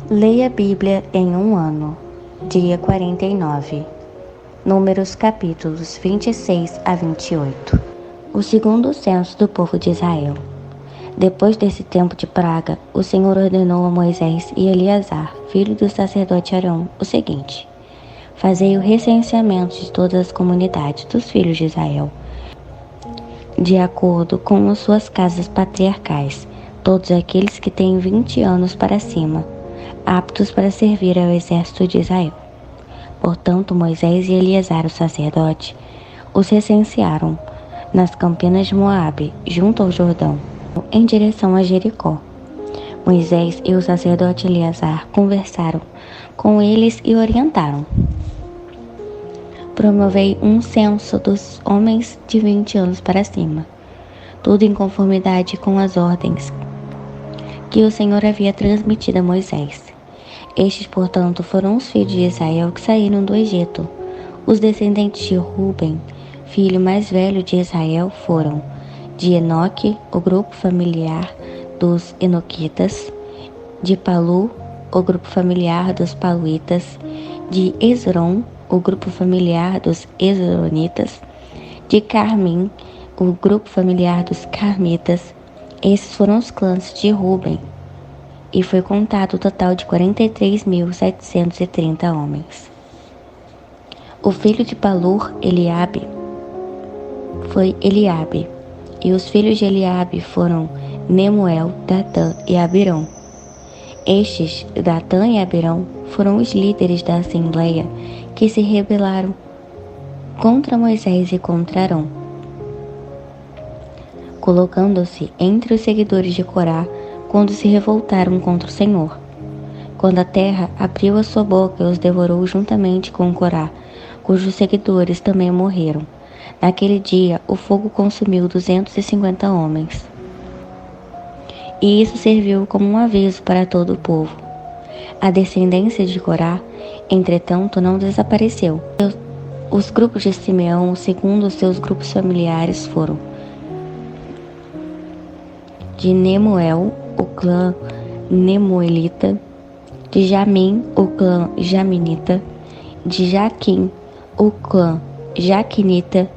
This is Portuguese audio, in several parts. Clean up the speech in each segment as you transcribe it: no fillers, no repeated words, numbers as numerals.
Leia a Bíblia em um ano. Dia 49. Números capítulos 26 a 28. O segundo censo do povo de Israel. Depois desse tempo de praga, o Senhor ordenou a Moisés e Eleazar, filho do sacerdote Arão, o seguinte: Fazei o recenseamento de todas as comunidades dos filhos de Israel, de acordo com as suas casas patriarcais, todos aqueles que têm 20 anos para cima, aptos para servir ao exército de Israel. Portanto, Moisés e Eleazar, o sacerdote, os recensearam nas campinas de Moabe, junto ao Jordão, em direção a Jericó. Moisés e o sacerdote Eleazar conversaram com eles e orientaram: Promovei um censo dos homens de 20 anos para cima, tudo em conformidade com as ordens que o Senhor havia transmitido a Moisés. Estes, portanto, foram os filhos de Israel que saíram do Egito. Os descendentes de Ruben, filho mais velho de Israel, foram de Enoque, o grupo familiar dos Enoquitas; de Palu, o grupo familiar dos Paluitas; de Esrom, o grupo familiar dos Esronitas; de Carmim, o grupo familiar dos Carmitas. Esses foram os clãs de Ruben, e foi contado o total de 43.730 homens. O filho de Palur, Eliabe, foi Eliabe, e os filhos de Eliabe foram Nemuel, Datã e Abirão. Estes, Datã e Abirão, foram os líderes da assembleia que se rebelaram contra Moisés e contra Arão, colocando-se entre os seguidores de Corá quando se revoltaram contra o Senhor. Quando a terra abriu a sua boca e os devorou juntamente com Corá, cujos seguidores também morreram. Naquele dia, o fogo consumiu 250 homens. E isso serviu como um aviso para todo o povo. A descendência de Corá, entretanto, não desapareceu. Os grupos de Simeão, segundo os seus grupos familiares, foram de Nemuel, o clã Nemuelita; de Jamim, o clã Jaminita; de Jaquim, o clã Jaquinita;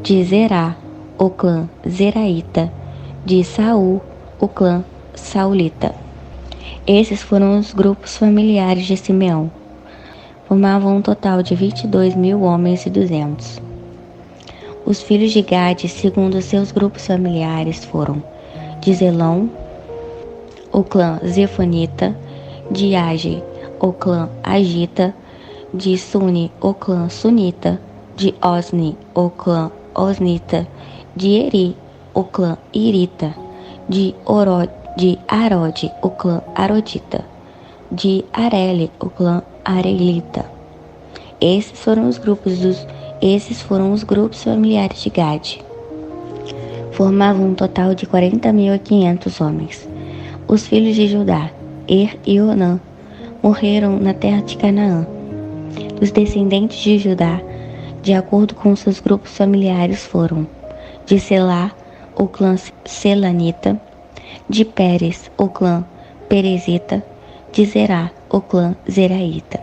de Zerá, o clã Zeraíta; de Saul, o clã Saulita. Esses foram os grupos familiares de Simeão. Formavam um total de 22.000 homens e 200. Os filhos de Gade, segundo seus grupos familiares, foram de Zelão, o clã Zefonita; de Age, o clã Agita; de Suni, o clã Sunita; de Osni, o clã Osnita; de Eri, o clã Irita; de Arode, o clã Arodita; de Areli, o clã Arelita. Esses foram os grupos familiares de Gade. Formavam um total de 40.500 homens. Os filhos de Judá, e Onã, morreram na terra de Canaã. Os descendentes de Judá, de acordo com seus grupos familiares, foram de Selá, o clã Selanita; de Pérez, o clã Perezita; de Zerá, o clã Zeraíta.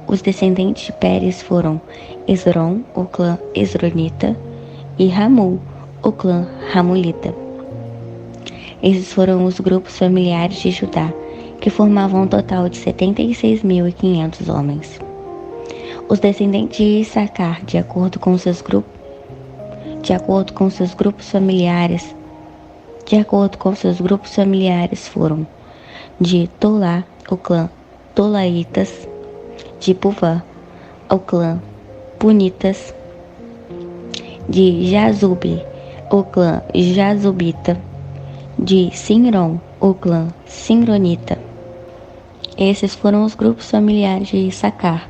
Os descendentes de Pérez foram Esrom, o clã Esronita; e Ramul, o clã Ramulita. Esses foram os grupos familiares de Judá, que formavam um total de 76.500 homens. Os descendentes de Issacar, de acordo com seus grupos familiares, foram de Tolá, o clã Tolaitas; de Puvá, o clã Punitas; de Jazube, o clã Jazubita; de Sinron, o clã Sinronita. Esses foram os grupos familiares de Issacar.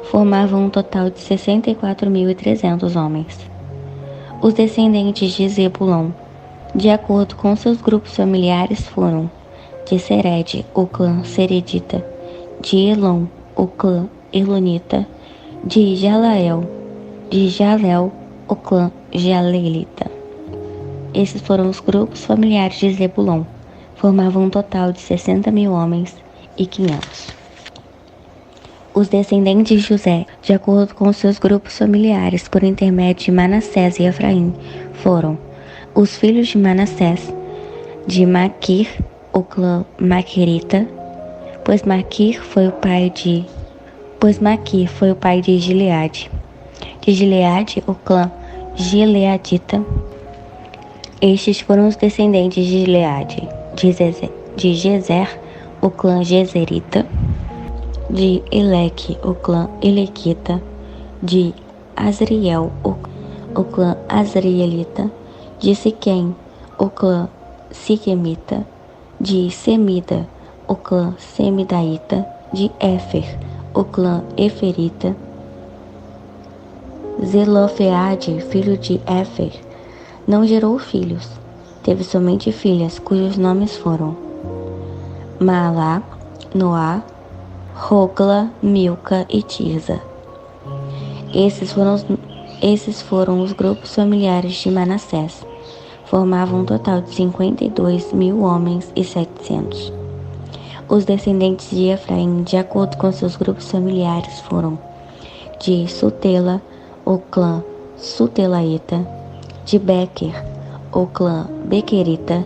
Formavam um total de 64.300 homens. Os descendentes de Zebulon, de acordo com seus grupos familiares, foram de Sered, o clã Seredita; de Elon, o clã Elonita; de Jaleel, o clã Jaleelita. Esses foram os grupos familiares de Zebulon. Formavam um total de 60.000 homens 1.500. Os descendentes de José, de acordo com seus grupos familiares, por intermédio de Manassés e Efraim, foram os filhos de Manassés, de Maquir, o clã Maquirita, pois Maquir foi o pai de Gileade. De Gileade, o clã Gileadita. Estes foram os descendentes de Gileade. De Gezer, o clã Gezerita. De Eleque, o clã Elequita. De Azriel, o clã Azrielita. De Siquém, o clã Siquemita. De Semida, o clã Semidaíta. De Éfer, o clã Eferita. Zelofeade, filho de Éfer, não gerou filhos, teve somente filhas, cujos nomes foram Maalá, Noá, Hogla, Milca e Tirza. Esses foram os grupos familiares de Manassés. Formavam um total de 52.000 homens e 700. Os descendentes de Efraim, de acordo com seus grupos familiares, foram de Sutela, o clã Sutelaíta. De Bequer, o clã Bequerita.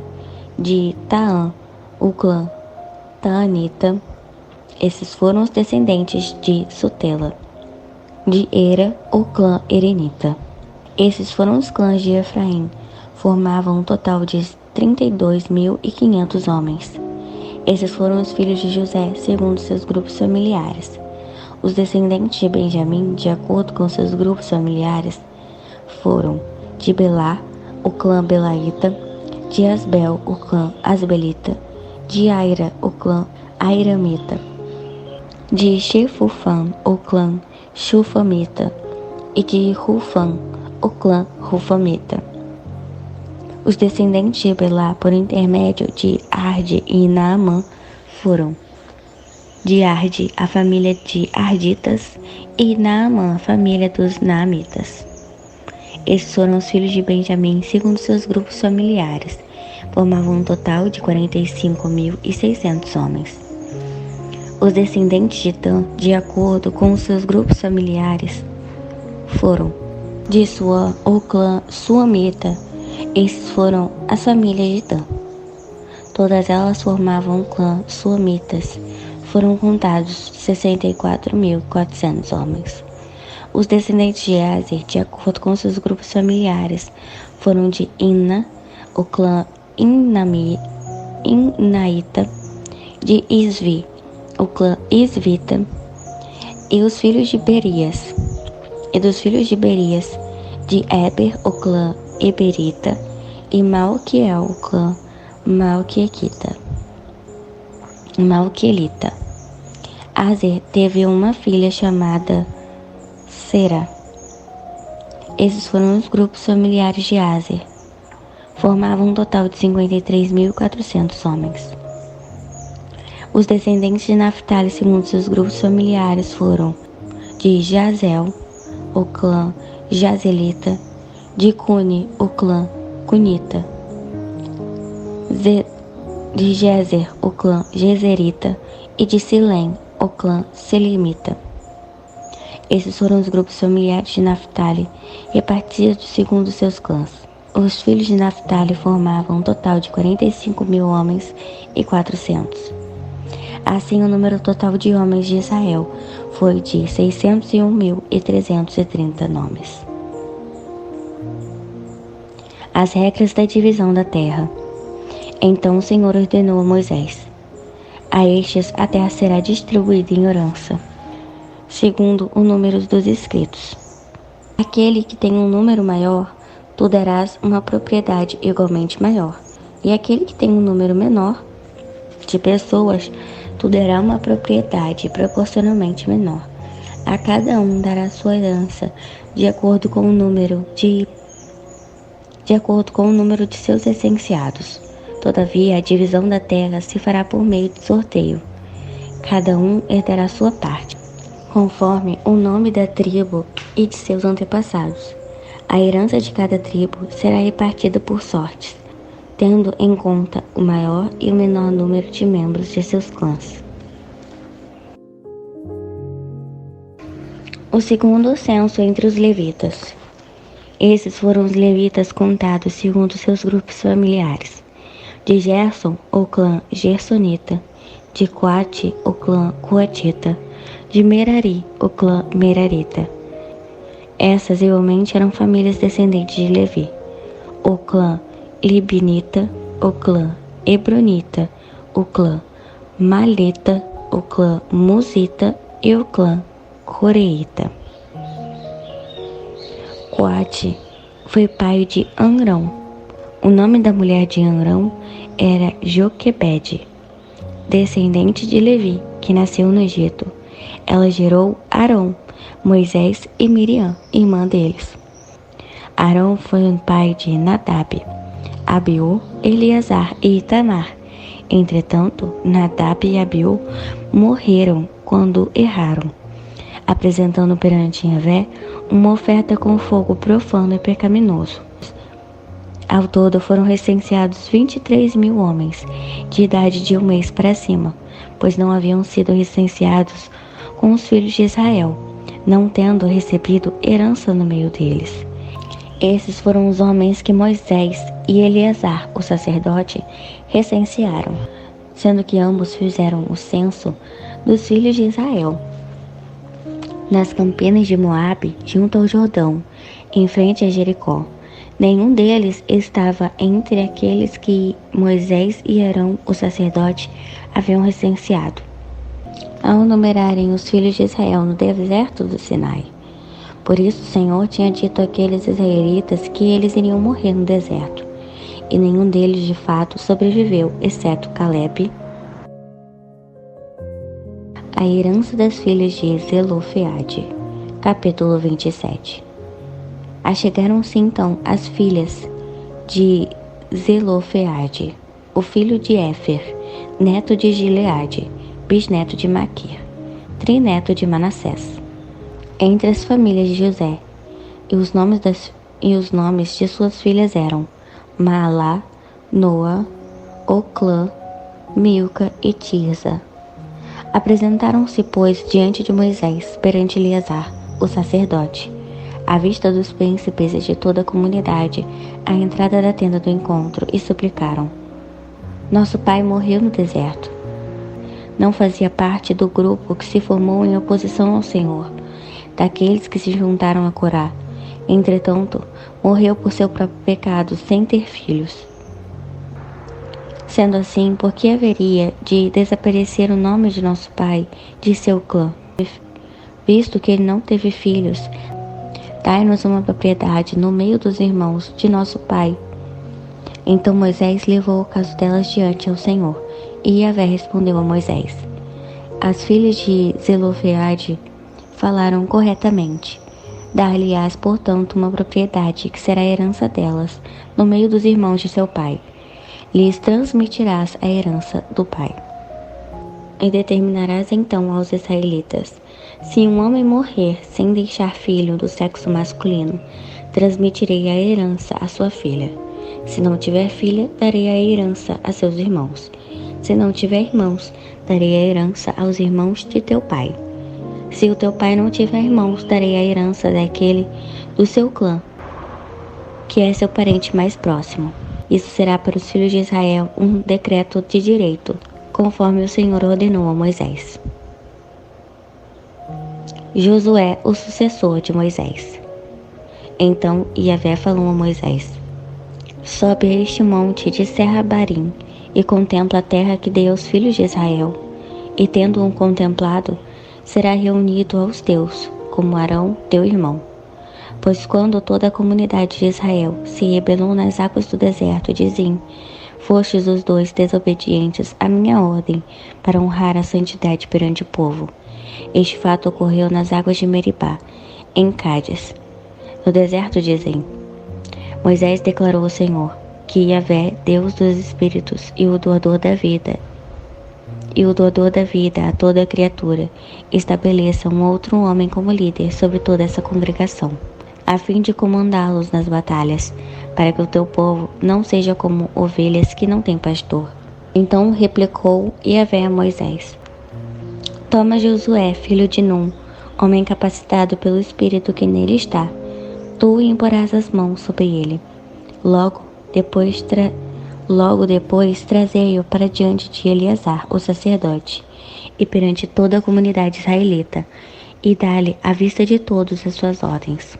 De Taã, o clã Taanita. Esses foram os descendentes de Sutela. De Era, o clã Erenita. Esses foram os clãs de Efraim. Formavam um total de 32.500 homens. Esses foram os filhos de José, segundo seus grupos familiares. Os descendentes de Benjamim, de acordo com seus grupos familiares, foram de Belá, o clã Belaíta. De Asbel, o clã Asbelita. De Aira, o clã Airamita. De Shefufã, o clã Shufamita. E de Rufã, o clã Rufamita. Os descendentes de Belá, por intermédio de Arde e Naamã, foram de Arde, a família de Arditas, e Naamã, a família dos Naamitas. Esses foram os filhos de Benjamim, segundo seus grupos familiares. Formavam um total de 45.600 homens. Os descendentes de Dan, de acordo com seus grupos familiares, foram de Suã, o clã Suamita. Esses foram as famílias de Dan. Todas elas formavam o clã Suamitas. Foram contados 64.400 homens. Os descendentes de Aser, de acordo com seus grupos familiares, foram de Inna, o clã Inaíta. De Isvi, o clã Isvita. E os filhos de Berias. E dos filhos de Berias, de Eber, o clã Eberita. E Malquiel, o clã Malquielita. Aser teve uma filha chamada Sera. Esses foram os grupos familiares de Aser. Formavam um total de 53.400 homens. Os descendentes de Naphtali, segundo seus grupos familiares, foram de Jazel, o clã Jazelita. De Cune, o clã Cunita. De Jezer, o clã Jezerita. E de Silém, o clã Selimita. Esses foram os grupos familiares de Naphtali, repartidos segundo seus clãs. Os filhos de Naphtali formavam um total de 45.000 homens e 400. Assim, o número total de homens de Israel foi de 601.330 nomes. As regras da divisão da terra. Então o Senhor ordenou a Moisés: a estes a terra será distribuída em herança, segundo o número dos inscritos. Aquele que tem um número maior, tu darás uma propriedade igualmente maior. E aquele que tem um número menor de pessoas, tu dará uma propriedade proporcionalmente menor. A cada um dará sua herança de acordo com o número de seus licenciados. Todavia, a divisão da terra se fará por meio de sorteio. Cada um herdará sua parte, conforme o nome da tribo e de seus antepassados. A herança de cada tribo será repartida por sortes, tendo em conta o maior e o menor número de membros de seus clãs. O segundo censo entre os levitas. Esses foram os levitas contados segundo seus grupos familiares. De Gerson, o clã Gersonita. De Coate, o clã Coatita. De Merari, o clã Merarita. Essas igualmente eram famílias descendentes de Levi. O clã Libinita, o clã Hebronita, o clã Malita, o clã Musita e o clã Coreita. Coate foi pai de Amrão. O nome da mulher de Amrão era Joquebede, descendente de Levi, que nasceu no Egito. Ela gerou Arão, Moisés e Miriam, irmã deles. Arão foi o pai de Nadab, Abiú, Eleazar e Itamar. Entretanto, Nadab e Abiú morreram quando erraram, apresentando perante Yahvé uma oferta com fogo profano e pecaminoso. Ao todo foram recenseados 23.000 homens, de idade de 1 mês para cima, pois não haviam sido recenseados com os filhos de Israel, não tendo recebido herança no meio deles. Esses foram os homens que Moisés e Eleazar, o sacerdote, recensearam, sendo que ambos fizeram o censo dos filhos de Israel. Nas campinas de Moabe, junto ao Jordão, em frente a Jericó, nenhum deles estava entre aqueles que Moisés e Arão, o sacerdote, haviam recenseado. Ao numerarem os filhos de Israel no deserto do Sinai. Por isso o Senhor tinha dito àqueles israelitas que eles iriam morrer no deserto, e nenhum deles de fato sobreviveu, exceto Calebe. A herança das filhas de Zelofeade. Capítulo 27. Achegaram-se então as filhas de Zelofeade, o filho de Éfer, neto de Gileade, bisneto de Maquir, trineto de Manassés, entre as famílias de José, e os nomes de suas filhas eram Maalá, Noa, Oclã, Milca e Tirza. Apresentaram-se, pois, diante de Moisés, perante Eleazar, o sacerdote, à vista dos príncipes e de toda a comunidade, à entrada da tenda do encontro, e suplicaram: Nosso pai morreu no deserto. Não fazia parte do grupo que se formou em oposição ao Senhor, daqueles que se juntaram a Corá. Entretanto, morreu por seu próprio pecado, sem ter filhos. Sendo assim, por que haveria de desaparecer o nome de nosso pai de seu clã? Visto que ele não teve filhos, dai-nos uma propriedade no meio dos irmãos de nosso pai. Então Moisés levou o caso delas diante ao Senhor, e Yahvé respondeu a Moisés: As filhas de Zelofeade falaram corretamente. Dar-lhe-ás, portanto, uma propriedade que será a herança delas, no meio dos irmãos de seu pai. Lhes transmitirás a herança do pai. E determinarás então aos israelitas: se um homem morrer sem deixar filho do sexo masculino, transmitirei a herança à sua filha. Se não tiver filha, darei a herança a seus irmãos. Se não tiver irmãos, darei a herança aos irmãos de teu pai. Se o teu pai não tiver irmãos, darei a herança daquele do seu clã, que é seu parente mais próximo. Isso será para os filhos de Israel um decreto de direito, conforme o Senhor ordenou a Moisés. Josué, o sucessor de Moisés. Então Yahvé falou a Moisés: Sobe a este monte de Serrabarim e contempla a terra que dei aos filhos de Israel. E tendo-o contemplado, será reunido aos teus, como Arão, teu irmão. Pois quando toda a comunidade de Israel se rebelou nas águas do deserto de Zim, fostes os dois desobedientes à minha ordem para honrar a santidade perante o povo. Este fato ocorreu nas águas de Meribá, em Cádiz, no deserto de Zim. Moisés declarou ao Senhor que Yahvé, Deus dos espíritos e o doador da vida a toda criatura, estabeleça um outro homem como líder sobre toda essa congregação, a fim de comandá-los nas batalhas, para que o teu povo não seja como ovelhas que não têm pastor. Então replicou Yahvé a Moisés: Toma Josué, filho de Num, homem capacitado pelo Espírito que nele está, tu imporás as mãos sobre ele. Logo depois trazei-o para diante de Eleazar, o sacerdote, e perante toda a comunidade israelita, e dá-lhe à vista de todos as suas ordens.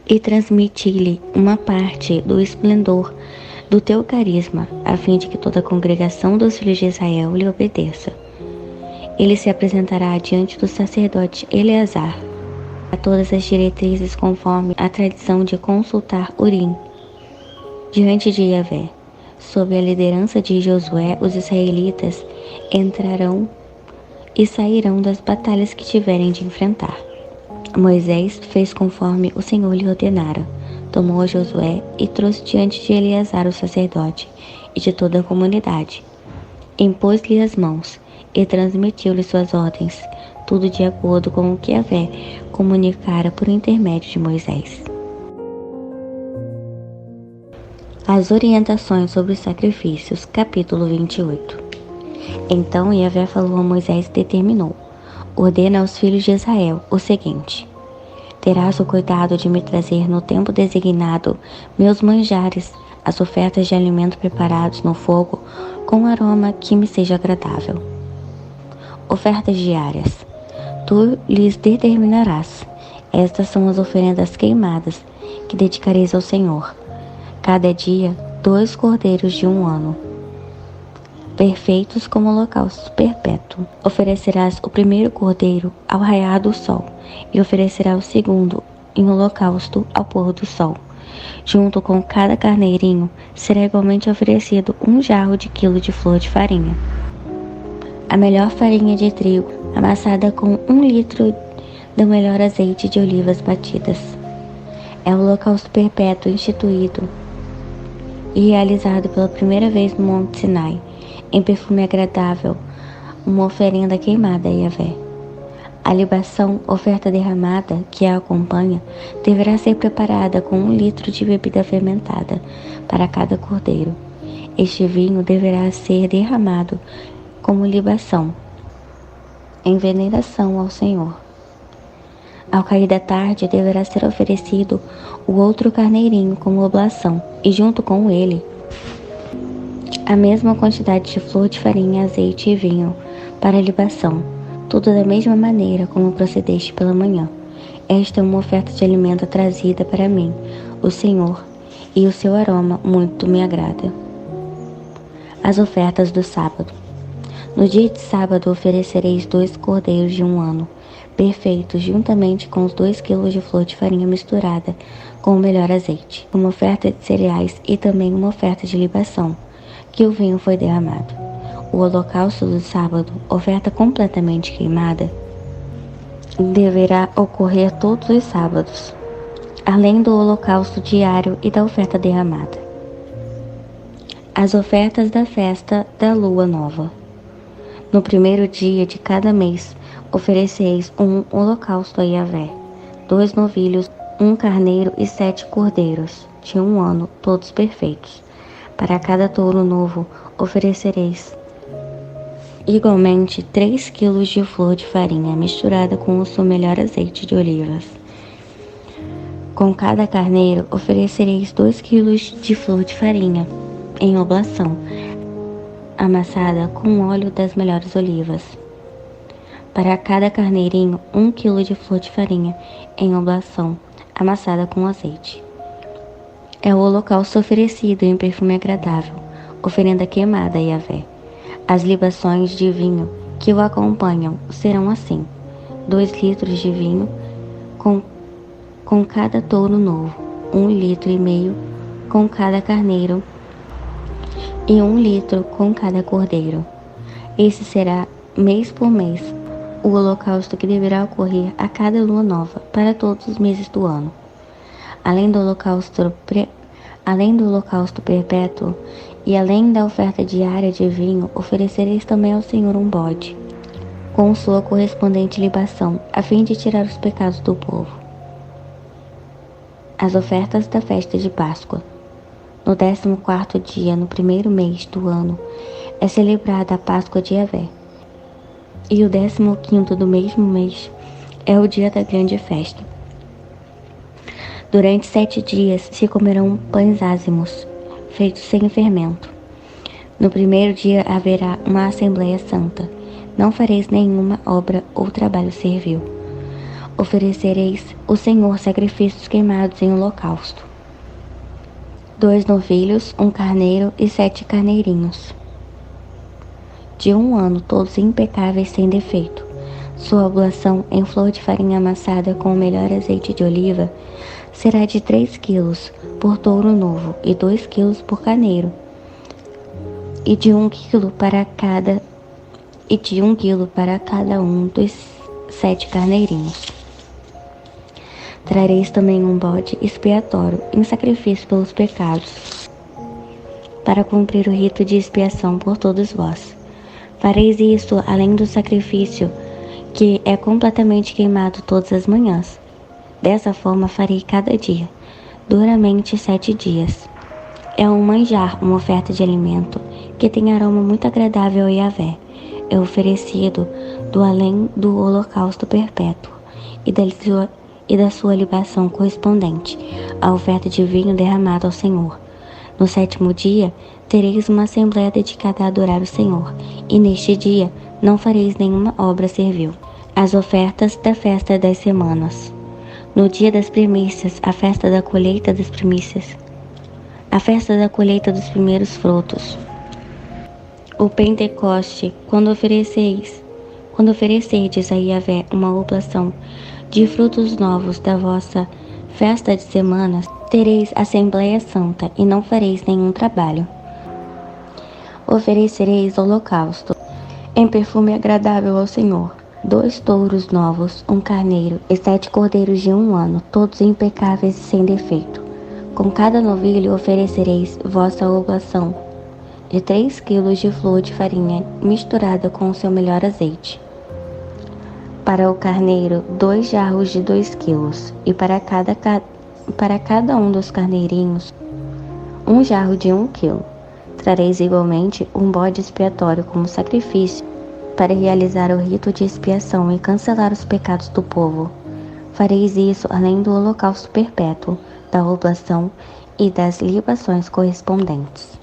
E transmiti-lhe uma parte do esplendor do teu carisma, a fim de que toda a congregação dos filhos de Israel lhe obedeça. Ele se apresentará diante do sacerdote Eleazar, a todas as diretrizes conforme a tradição de consultar Urim, diante de Yahvé. Sob a liderança de Josué, os israelitas entrarão e sairão das batalhas que tiverem de enfrentar. Moisés fez conforme o Senhor lhe ordenara. Tomou a Josué e trouxe diante de Eleazar o sacerdote e de toda a comunidade. Impôs-lhe as mãos e transmitiu-lhe suas ordens, tudo de acordo com o que Yahvé comunicara por intermédio de Moisés. As orientações sobre os sacrifícios, capítulo 28. Então Yahvé falou a Moisés e determinou: ordena aos filhos de Israel o seguinte: terás o cuidado de me trazer no tempo designado meus manjares, as ofertas de alimento preparados no fogo, com aroma que me seja agradável. Ofertas diárias. Tu lhes determinarás. Estas são as oferendas queimadas que dedicareis ao Senhor. Cada dia, 2 cordeiros de 1 ano, perfeitos como holocausto perpétuo. Oferecerás o primeiro cordeiro ao raiar do sol, e oferecerás o segundo em holocausto ao pôr do sol. Junto com cada carneirinho, será igualmente oferecido 1 jarro de quilo de flor de farinha. A melhor farinha de trigo, amassada com 1 litro do melhor azeite de olivas batidas. É o holocausto perpétuo instituído e realizado pela primeira vez no Monte Sinai, em perfume agradável, uma oferenda queimada a Yahvé. A libação, oferta derramada, que a acompanha, deverá ser preparada com 1 litro de bebida fermentada para cada cordeiro. Este vinho deverá ser derramado como libação, em veneração ao Senhor. Ao cair da tarde, deverá ser oferecido o outro carneirinho como oblação, e junto com ele, a mesma quantidade de flor de farinha, azeite e vinho para a libação, tudo da mesma maneira como procedeste pela manhã. Esta é uma oferta de alimento trazida para mim, o Senhor, e o seu aroma muito me agrada. As ofertas do sábado. No dia de sábado oferecereis 2 cordeiros de 1 ano, perfeitos, juntamente com os 2 quilos de flor de farinha misturada com o melhor azeite, uma oferta de cereais e também uma oferta de libação, que o vinho foi derramado. O holocausto do sábado, oferta completamente queimada, deverá ocorrer todos os sábados, além do holocausto diário e da oferta derramada. As ofertas da festa da lua nova. No primeiro dia de cada mês, ofereceis um holocausto a Yahvé, 2 novilhos, 1 carneiro e 7 cordeiros, de 1 ano, todos perfeitos. Para cada touro novo, oferecereis igualmente 3 quilos de flor de farinha misturada com o seu melhor azeite de olivas. Com cada carneiro, oferecereis 2 quilos de flor de farinha, em oblação, amassada com óleo das melhores olivas. Para cada carneirinho, 1 quilo de flor de farinha, em oblação, amassada com azeite. É o holocausto oferecido em perfume agradável, oferenda queimada a Yahvé. As libações de vinho que o acompanham serão assim: 2 litros de vinho com cada touro novo, 1,5 litro com cada carneiro e 1 litro com cada cordeiro. Esse será, mês por mês, o holocausto que deverá ocorrer a cada lua nova, para todos os meses do ano. Além do holocausto perpétuo e além da oferta diária de vinho, oferecereis também ao Senhor um bode, com sua correspondente libação, a fim de tirar os pecados do povo. As ofertas da festa de Páscoa. No 14º dia, no primeiro mês do ano, é celebrada a Páscoa de Yahvé. E o 15º do mesmo mês é o dia da grande festa. Durante 7 dias se comerão pães ázimos, feitos sem fermento. No primeiro dia haverá uma Assembleia Santa. Não fareis nenhuma obra ou trabalho servil. Oferecereis ao Senhor sacrifícios queimados em holocausto: 2 novilhos, 1 carneiro e 7 carneirinhos, de 1 ano, todos impecáveis sem defeito. Sua oblação em flor de farinha amassada com o melhor azeite de oliva será de 3 quilos por touro novo e 2 quilos por carneiro, e de 1 quilo para cada um dos 7 carneirinhos. Trareis também um bode expiatório em sacrifício pelos pecados, para cumprir o rito de expiação por todos vós. Fareis isso além do sacrifício, que é completamente queimado todas as manhãs. Dessa forma farei cada dia, duramente 7 dias. É um manjar, uma oferta de alimento, que tem aroma muito agradável a Yahvé. É oferecido do além do holocausto perpétuo e da sua libação correspondente, a oferta de vinho derramado ao Senhor. No 7º dia, tereis uma assembléia dedicada a adorar o Senhor, e neste dia não fareis nenhuma obra servil. As ofertas da festa das semanas. No dia das primícias, a festa da colheita das primícias, a festa da colheita dos primeiros frutos. O Pentecoste, quando oferecerdes a Yahvé uma oblação de frutos novos da vossa festa de semanas, tereis Assembleia Santa e não fareis nenhum trabalho. Oferecereis holocausto em perfume agradável ao Senhor: 2 touros novos, 1 carneiro e 7 cordeiros de 1 ano, todos impecáveis e sem defeito. Com cada novilho oferecereis vossa oblação de 3 quilos de flor de farinha misturada com o seu melhor azeite. Para o carneiro, 2 jarros de 2 quilos, e para cada um dos carneirinhos, 1 jarro de 1 quilo. Trareis igualmente um bode expiatório como sacrifício, para realizar o rito de expiação e cancelar os pecados do povo. Fareis isso além do holocausto perpétuo, da oblação e das libações correspondentes.